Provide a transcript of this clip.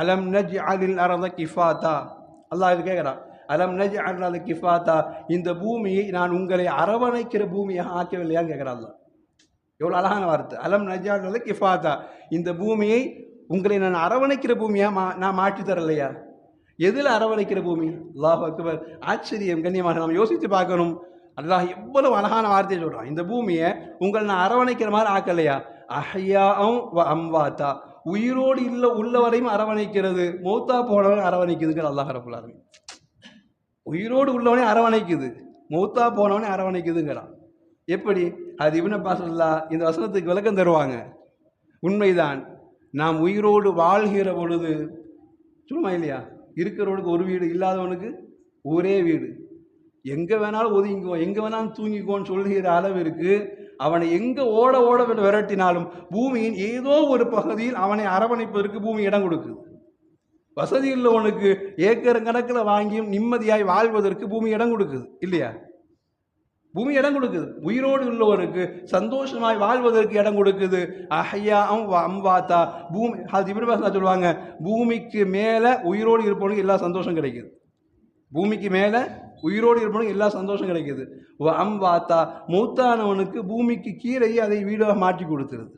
அலம் நஜ்அலில் அர்த கிஃபாத்தா, அல்லாஹ் இது கேட்குறான். அலம் நஜ்அல் அர்த கிஃபாத்தா, இந்த பூமியை நான் உங்களை அரவணைக்கிற பூமியாக ஆக்கவில்லையான்னு கேட்குறான் அல்லாஹ். எவ்வளோ அழகான வார்த்தை. அலம் நஜ்அல் அர்த கிஃபாத்தா, இந்த பூமியை உங்களை நான் அரவணைக்கிற பூமியாக நான் மாற்றி தரலையா? எதில் அரவணைக்கிற பூமி? அல்லாஹ் அக்பர். ஆச்சரியம், கண்ணியமாக நாம் யோசித்து பார்க்கணும். அல்லாஹ் எவ்வளவு அழகான வார்த்தையை சொல்கிறான். இந்த பூமியை உங்கள் நான் அரவணைக்கிற மாதிரி ஆக்கலையா? அஹ்யாஅம் வ அம்வாத்தா, உயிரோடு உள்ளவரையும் அரவணைக்கிறது, மௌத்தா போனவரையும் அரவணைக்குதுங்கிற அல்லாஹ் ரப்பல் ஆலமீன். உயிரோடு உள்ளவனே அரவணைக்குது, மௌத்தா போனவனே அரவணைக்குதுங்கிறான். எப்படி? அது இப்னு அப்பாஸ் ரலியல்லாஹு இந்த வசனத்துக்கு விளக்கம் தருவாங்க. உண்மைதான், நாம் உயிரோடு வாழ்கிற பொழுது சும்மா இல்லையா, இருக்கிறவனுக்கு ஒரு வீடு, இல்லாதவனுக்கு ஒரே வீடு, எங்கே வேணாலும் ஒதுங்கிக்குவோம், எங்கே வேணாலும் தூங்கிக்குவோன்னு சொல்கிற அளவிற்கு அவனை எங்கே ஓட ஓட விரட்டினாலும் பூமியின் ஏதோ ஒரு பகுதியில் அவனை அரவணைப்பதற்கு பூமி இடம் கொடுக்குது. வசதி உள்ளவனுக்கு ஏக்கர் கணக்கில் வாங்கியும் நிம்மதியாய் வாழ்வதற்கு பூமி இடம் கொடுக்குது இல்லையா? பூமி இடம் கொடுக்குது. உயிரோடு உள்ளவருக்கு சந்தோஷமாய் வாழ்வதற்கு இடம் கொடுக்குது. அஹ்யாஅம் வ அம்வாத்தா, பூமி அது இப்னு அப்பாஸ் சொல்லுவாங்க, பூமிக்கு மேலே உயிரோடு இருப்பவனுக்கு எல்லா சந்தோஷம் கிடைக்குது. பூமிக்கு மேலே உயிரோடு இருப்பவனுக்கு எல்லா சந்தோஷம் கிடைக்குது. வ அம்வாத்தா, மௌத்தானவனுக்கு பூமிக்கு கீழேயே அதை வீடாக மாற்றி கொடுத்துருது.